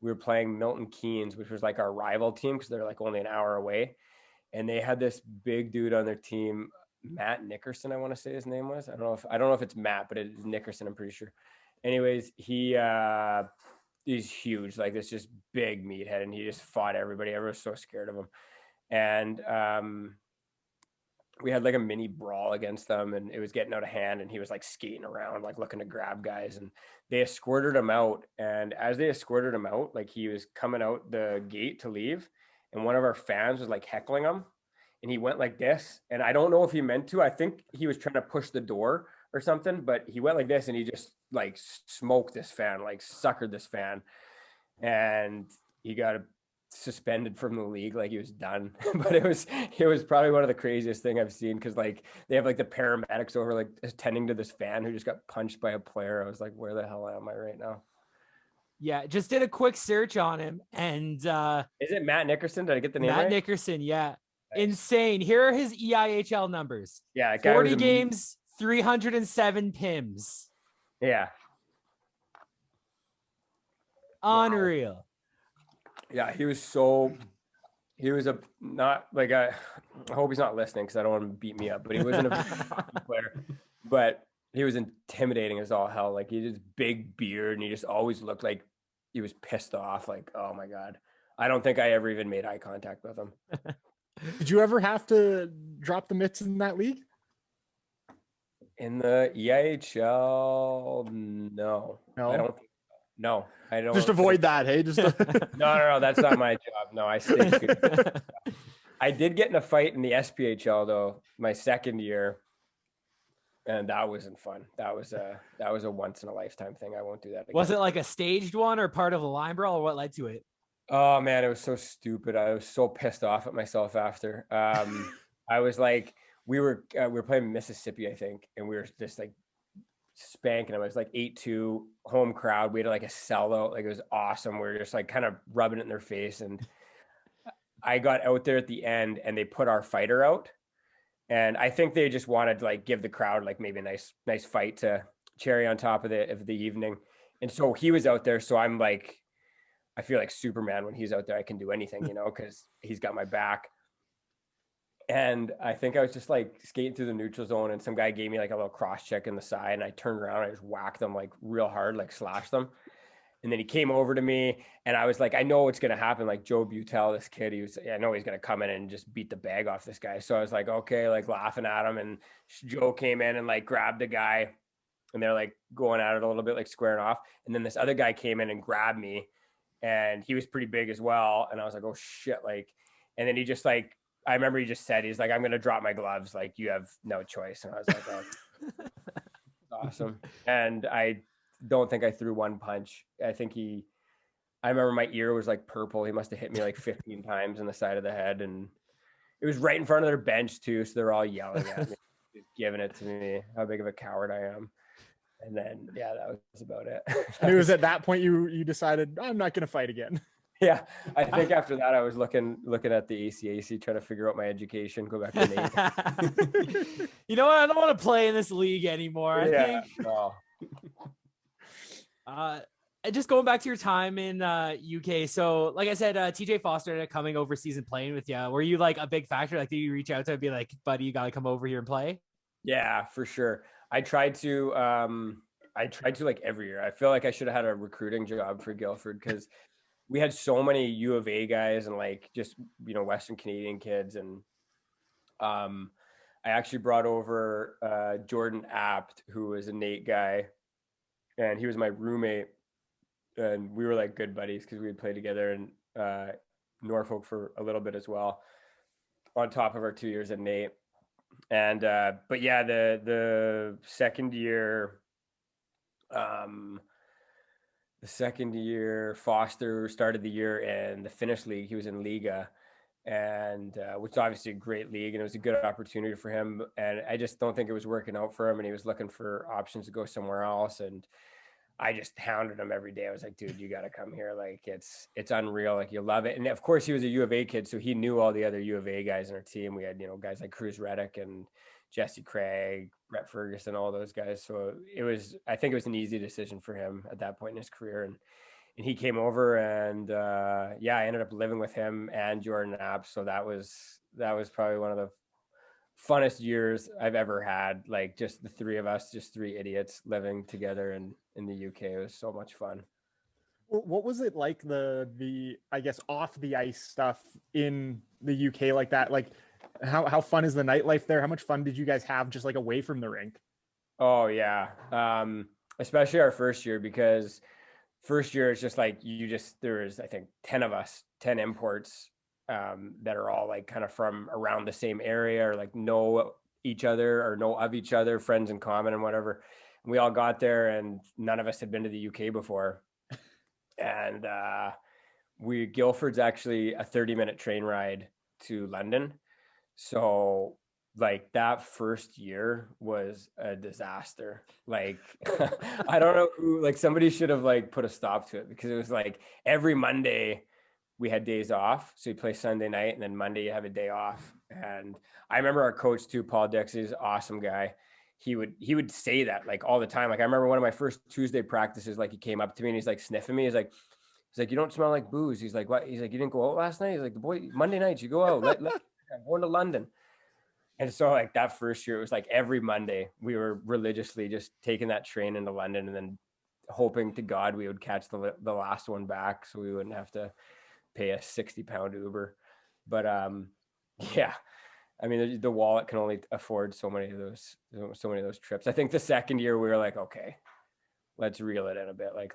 We were playing Milton Keynes, which was like our rival team because they're like only an hour away. And they had this big dude on their team, Matt Nickerson, I want to say his name was. I don't know if it's Matt, but it is Nickerson, I'm pretty sure. Anyways, he's huge, like this just big meathead, and he just fought everybody. Everyone was so scared of him. And we had like a mini brawl against them, and it was getting out of hand, and he was like skating around, like looking to grab guys, and they escorted him out. And as they escorted him out, like he was coming out the gate to leave, and one of our fans was like heckling him, and he went like this. And I don't know if he meant to. I think he was trying to push the door or something, but he went like this, and he just like smoked this fan, like suckered this fan, and he got suspended from the league, like he was done. But it was probably one of the craziest thing I've seen, because like they have like the paramedics over like attending to this fan who just got punched by a player. I was like, where the hell am I right now? Yeah, just did a quick search on him, and Is it Matt Nickerson? Did I get the name Matt right? Nickerson, yeah. Nice. Insane. Here are his EIHL numbers. Yeah, that guy 40 was games, 307 PIMs. Yeah. Unreal. Yeah, he was a not like I hope he's not listening, because I don't want him to beat me up, but he wasn't a player, but he was intimidating as all hell. Like he had this big beard, and he just always looked like he was pissed off. Like, oh my God. I don't think I ever even made eye contact with him. Did you ever have to drop the mitts in that league? In the EIHL, no. I don't think no. I don't just avoid that, hey? Just no, that's not my job. No, I stay good. I did get in a fight in the SPHL though, my second year, and that wasn't fun. That was a once in a lifetime thing. I won't do that again. Was it like a staged one or part of a line brawl, or what led to it? Oh man, it was so stupid. I was so pissed off at myself after. I was like, we were playing Mississippi, I think, and we were just like spanking them. It was like 8-2 home crowd. We had like a sellout. Like it was awesome. We were just like kind of rubbing it in their face. And I got out there at the end, and they put our fighter out. And I think they just wanted to like give the crowd like maybe a nice fight to cherry on top of the evening. And so he was out there. So I'm like, I feel like Superman when he's out there. I can do anything, because he's got my back. And I think I was just like skating through the neutral zone, and some guy gave me like a little cross check in the side, and I turned around and I just whacked them like real hard, like slashed them. And then he came over to me, and I was like, I know what's going to happen. Like Joe Butel, this kid, I know he's going to come in and just beat the bag off this guy. So I was like, okay, like laughing at him. And Joe came in and like grabbed the guy, and they're like going at it a little bit, like squaring off. And then this other guy came in and grabbed me, and he was pretty big as well. And I was like, oh shit. Like, and then he just like, I remember he just said, he's like, I'm going to drop my gloves. Like you have no choice. And I was like, oh, awesome. And I don't think I threw one punch. I remember my ear was like purple. He must've hit me like 15 times in the side of the head. And it was right in front of their bench too. So they're all yelling at me, just giving it to me, how big of a coward I am. And then, yeah, that was about it. And it was at that point you decided, I'm not going to fight again. Yeah, I think after that I was looking at the ACAC, trying to figure out my education, go back to Nate. You know what? I don't want to play in this league anymore. I think. No. Just going back to your time in UK. So, like I said, TJ Foster ended up coming overseas and playing with you. Were you like a big factor? Like, did you reach out to him and be like, buddy, you got to come over here and play? Yeah, for sure. I tried to like every year. I feel like I should have had a recruiting job for Guildford, because we had so many U of A guys and like just, Western Canadian kids. And I actually brought over Jordan Apt, who was a Nate guy, and he was my roommate, and we were like good buddies because we had played together in Norfolk for a little bit as well, on top of our 2 years at Nate. And but yeah, the second year Foster started the year in the Finnish league. He was in Liga, and which is obviously a great league, and it was a good opportunity for him. And I just don't think it was working out for him, and he was looking for options to go somewhere else. And I just hounded him every day. I was like, dude, you got to come here. Like it's unreal. Like you'll love it. And of course he was a U of A kid, so he knew all the other U of A guys in our team. We had, guys like Cruz Reddick and Jesse Craig, Brett Ferguson, all those guys. So I think it was an easy decision for him at that point in his career. And he came over, and I ended up living with him and Jordan App. So that was probably one of the funnest years I've ever had. Like just the three of us, just three idiots living together in the UK. It was so much fun. What was it like the I guess off the ice stuff in the UK like that? Like How fun is the nightlife there? How much fun did you guys have just like away from the rink? Oh yeah. Especially our first year, because first year it's just like there was I think 10 of us, 10 imports that are all like kind of from around the same area or like know each other or know of each other, friends in common and whatever. And we all got there and none of us had been to the UK before. And Guildford's actually a 30-minute train ride to London. So like that first year was a disaster. Like I don't know who, like somebody should have like put a stop to it, because it was like every Monday we had days off. So you play Sunday night and then Monday you have a day off. And I remember our coach too, Paul Dixie's awesome guy. He would say that like all the time. Like I remember one of my first Tuesday practices, like he came up to me and he's like sniffing me. He's like, you don't smell like booze. He's like, what? He's like, you didn't go out last night? He's like, the boy, Monday nights you go out. I'm going to London. And so like that first year, it was like every Monday we were religiously just taking that train into London and then hoping to God we would catch the last one back so we wouldn't have to pay a 60-pound Uber. But yeah, I mean, the wallet can only afford so many of those trips. I think the second year we were like, okay, let's reel it in a bit. Like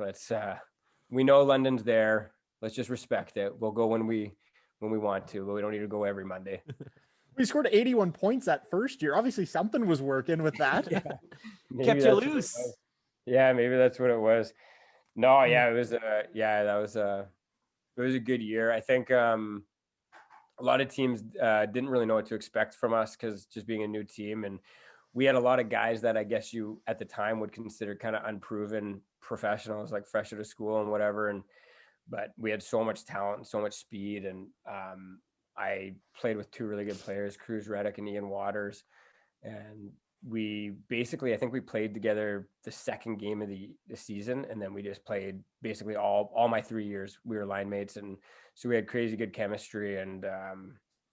we know London's there. Let's just respect it. We'll go when we want to, but we don't need to go every Monday. We scored 81 points that first year. Obviously something was working with that. Kept you loose. Yeah, maybe that's what it was. No, yeah, it was it was a good year. I think a lot of teams didn't really know what to expect from us, because just being a new team, and we had a lot of guys that I guess you at the time would consider kind of unproven professionals, like fresh out of school and whatever. But we had so much talent and so much speed, and I played with two really good players, Cruz Reddick and Ian Waters. And we basically, I think we played together the second game of the season. And then we just played basically all my 3 years. We were line mates. And so we had crazy good chemistry. And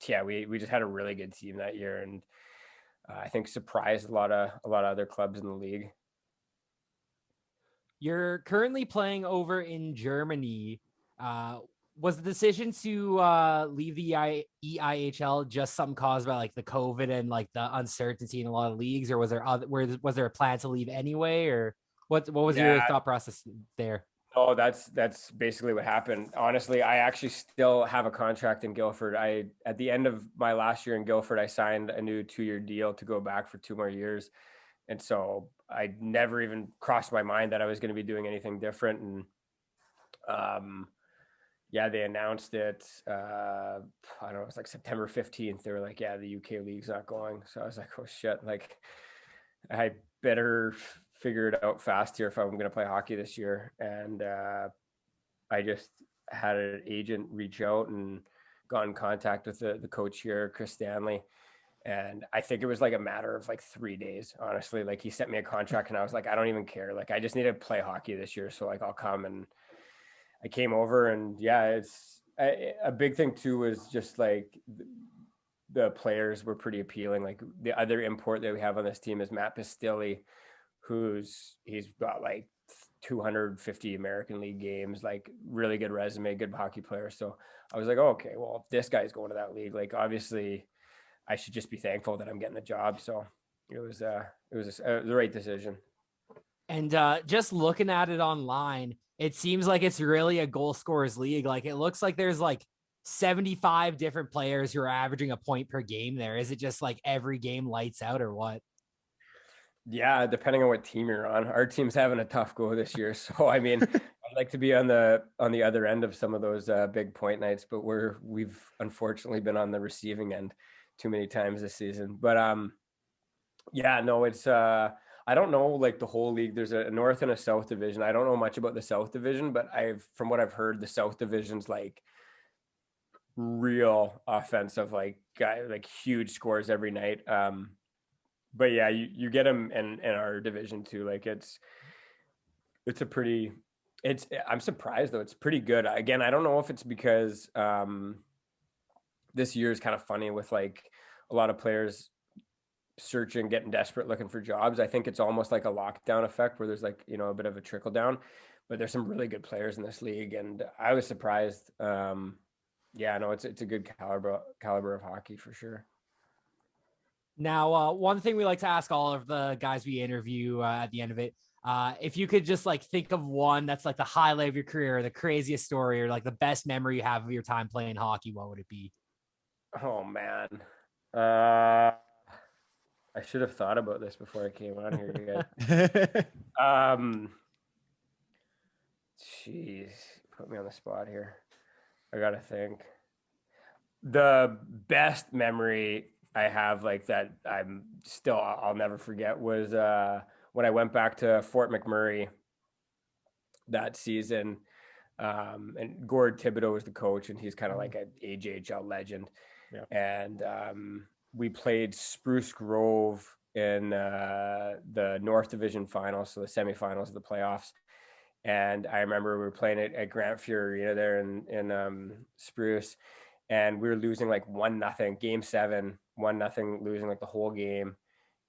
yeah, we just had a really good team that year. And I think surprised a lot of other clubs in the league. You're currently playing over in Germany. Was the decision to leave the EIHL just something caused by like the COVID and like the uncertainty in a lot of leagues, or was there a plan to leave anyway, or what was your thought process there? Oh, that's basically what happened. Honestly, I actually still have a contract in Guildford. At the end of my last year in Guildford, I signed a new 2-year deal to go back for 2 more years. And so I never even crossed my mind that I was going to be doing anything different. And yeah, they announced it. I don't know, it was like September 15th. They were like, yeah, the UK league's not going. So I was like, oh shit, like I better figure it out fast here if I'm going to play hockey this year. And I just had an agent reach out and got in contact with the coach here, Chris Stanley. And I think it was like a matter of like 3 days, honestly. Like he sent me a contract and I was like, I don't even care. Like I just need to play hockey this year. So like I'll come. And I came over, and yeah, it's a big thing too was just like the players were pretty appealing. Like the other import that we have on this team is Matt Pistilli, he's got like 250 American League games, like really good resume, good hockey player. So I was like, oh, okay, well, if this guy's going to that league, like obviously I should just be thankful that I'm getting the job. So it was the right decision. And just looking at it online, it seems like it's really a goal scorers league. Like it looks like there's like 75 different players who are averaging a point per game there. Is it just like every game lights out, or what? Yeah, depending on what team you're on. Our team's having a tough go this year. So I mean, I'd like to be on the other end of some of those big point nights, but we've unfortunately been on the receiving end too many times this season. But yeah, no, it's I don't know like the whole league. There's a North and a South division. I don't know much about the South division, but from what I've heard, the South division's like real offensive, like huge scores every night. But yeah, you get them in our division too. Like I'm surprised though. It's pretty good. Again, I don't know if it's because this year is kind of funny with like a lot of players searching, getting desperate, looking for jobs. I think it's almost like a lockdown effect where there's like, a bit of a trickle down, but there's some really good players in this league. And I was surprised. Yeah, no, it's a good caliber of hockey for sure. Now, one thing we like to ask all of the guys we interview at the end of it, if you could just like think of one that's like the highlight of your career, or the craziest story, or like the best memory you have of your time playing hockey, what would it be? Oh man. I should have thought about this before I came on here, you guys. Jeez, put me on the spot here. I gotta think. The best memory I have, like that I'll never forget, was when I went back to Fort McMurray that season. And Gord Thibodeau was the coach, and he's kind of like an AJHL legend. Yeah. And we played Spruce Grove in the North Division finals, so the semifinals of the playoffs. And I remember we were playing it at Grant Fury Arena there in Spruce, and we were losing like 1-0, game 7, 1-0, losing like the whole game.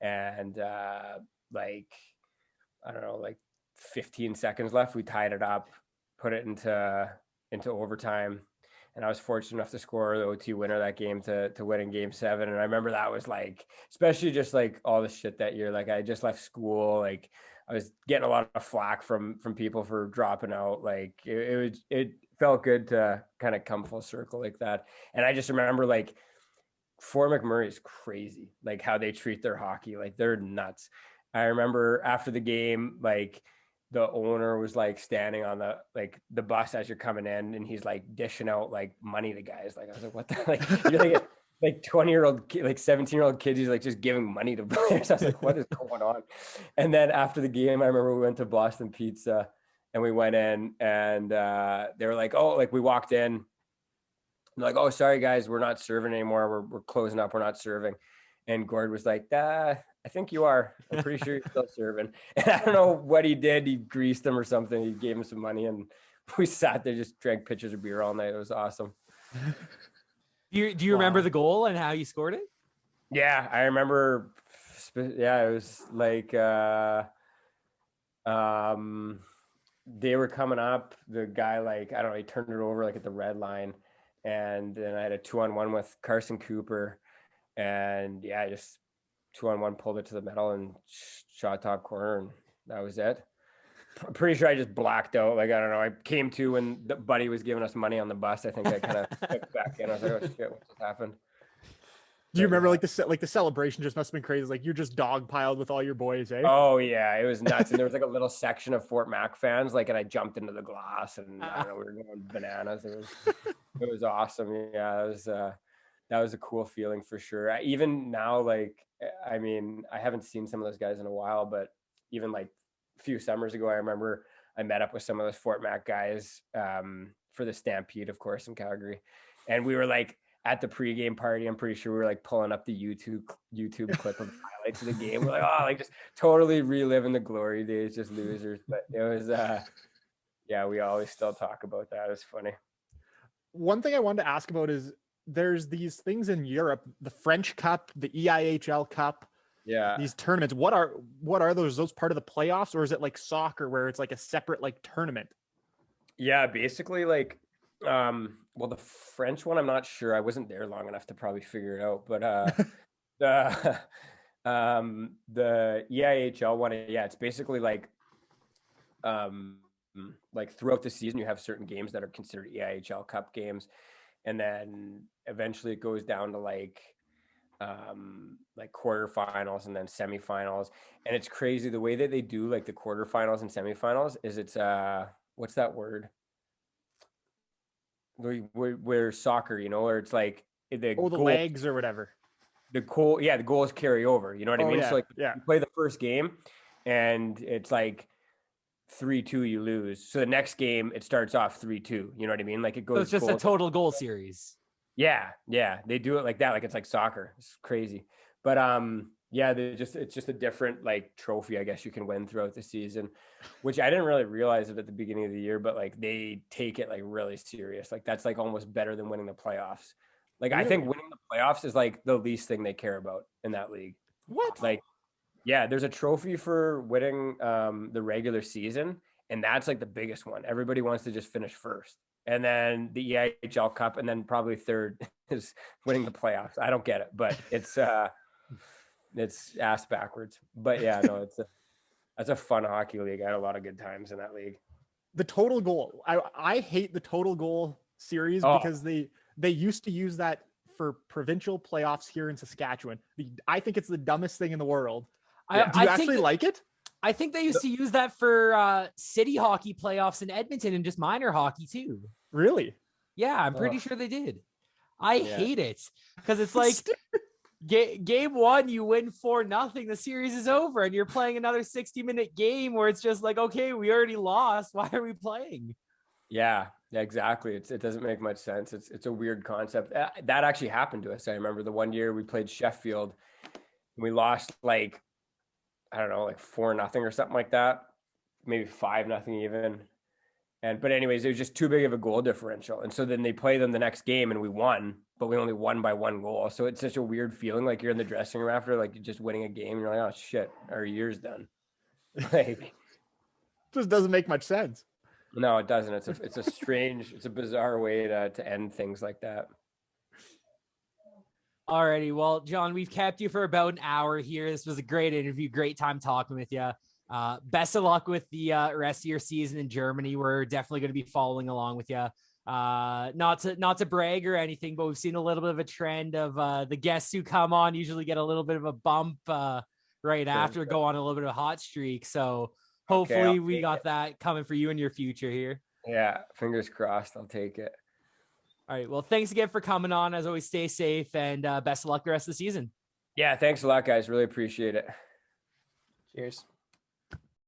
And like, I don't know, like 15 seconds left, we tied it up, put it into overtime. And I was fortunate enough to score the OT winner that game to win in game 7. And I remember that was like, especially just like all the shit that year. Like I just left school. Like I was getting a lot of flack from people for dropping out. Like it felt good to kind of come full circle like that. And I just remember like Fort McMurray is crazy, like how they treat their hockey. Like they're nuts. I remember after the game, like the owner was like standing on the bus as you're coming in, and he's like dishing out like money to guys. Like I was like, what the, like you're like 20-year-old like 17-year-old kids, he's like just giving money to players. I was like, what is going on? And then after the game, I remember we went to Boston Pizza, and we went in, and they were like, oh, like we walked in, like, oh, sorry guys, we're not serving anymore, we're closing up, we're not serving. And Gord was like, I think you are. I'm pretty sure you're still serving. And I don't know what he did. He greased them or something. He gave him some money, and we sat there, just drank pitchers of beer all night. It was awesome. Do you remember the goal and how you scored it? Yeah, I remember. Yeah, it was like they were coming up. The guy, like, I don't know, he turned it over like at the red line, and then I had a 2-on-1 with Carson Cooper, and yeah, I just 2-on-1 pulled it to the middle and shot top corner, and that was it. Pretty sure I just blacked out. Like, I don't know. I came to when the buddy was giving us money on the bus. I think I kind of took back in. I was like, oh shit, what just happened? Do you remember like the celebration just must have been crazy? Like you're just dogpiled with all your boys, eh? Oh yeah, it was nuts. And there was like a little section of Fort Mac fans, like, and I jumped into the glass, and I don't know, we were going bananas. It was awesome. Yeah, that was a cool feeling for sure. Even now, like, I mean, I haven't seen some of those guys in a while, but even like a few summers ago, I remember I met up with some of those Fort Mac guys for the Stampede, of course, in Calgary. And we were like at the pregame party, I'm pretty sure we were like pulling up the YouTube clip of highlights of the game. We're like, oh, like just totally reliving the glory days, just losers. But it was, yeah, we always still talk about that. It was funny. One thing I wanted to ask about is there's these things in Europe, the French Cup, the EIHL Cup, yeah, these tournaments. What are those? Those part of the playoffs, or is it like soccer where it's like a separate like tournament? Yeah, basically like, well, the French one, I'm not sure. I wasn't there long enough to probably figure it out, but the EIHL one, yeah, it's basically like throughout the season you have certain games that are considered EIHL Cup games, and then eventually it goes down to like quarterfinals and then semifinals. And it's crazy the way that they do like the quarterfinals and semifinals is it's what's that word? Where soccer, you know, where it's like the legs or whatever. The goals carry over. You know what I mean? Yeah, So like yeah. you play the first game and it's like 3-2, you lose. So the next game it starts off 3-2. You know what I mean? Like it goes. So it's just a total goal series. Yeah, they do it like that. Like it's like soccer. It's crazy. But yeah, it's just a different like trophy, I guess you can win throughout the season, which I didn't really realize it at the beginning of the year, but like they take it like really serious. Like that's like almost better than winning the playoffs. Like really? I think winning the playoffs is like the least thing they care about in that league. What? Like, yeah, there's a trophy for winning the regular season, and that's like the biggest one. Everybody wants to just finish first. And then the EIHL Cup, and then probably third is winning the playoffs. I don't get it, but it's it's ass backwards. But yeah, no, that's a fun hockey league. I had a lot of good times in that league. The total goal. I hate the total goal series because they used to use that for provincial playoffs here in Saskatchewan. I think it's the dumbest thing in the world. Do you actually like it? I think they used to use that for city hockey playoffs in Edmonton and just minor hockey too. Really? Yeah, I'm pretty sure they did. I hate it because it's like game one, you win 4-0. The series is over and you're playing another 60-minute game where it's just like, okay, we already lost. Why are we playing? Yeah, exactly. It doesn't make much sense. It's a weird concept. That actually happened to us. I remember the one year we played Sheffield and we lost like, I don't know, like 4-0 or something like that. Maybe 5-0 even. But anyways, it was just too big of a goal differential. And so then they play them the next game and we won, but we only won by 1 goal. So it's such a weird feeling, like you're in the dressing room after, like you're just winning a game. And you're like, oh shit, our year's done. Like, Just doesn't make much sense. no, it doesn't. It's a strange, it's a bizarre way to end things like that. Alrighty, well, John, we've kept you for about an hour here. This was a great interview, great time talking with you. Best of luck with the rest of your season in Germany. We're definitely going to be following along with you. Not to brag or anything, but we've seen a little bit of a trend of the guests who come on usually get a little bit of a bump right after, go on a little bit of a hot streak. So hopefully we got that coming for you in your future here. Yeah, fingers crossed. I'll take it. All right. Well, thanks again for coming on. As always, stay safe and best of luck the rest of the season. Yeah, thanks a lot, guys. Really appreciate it. Cheers.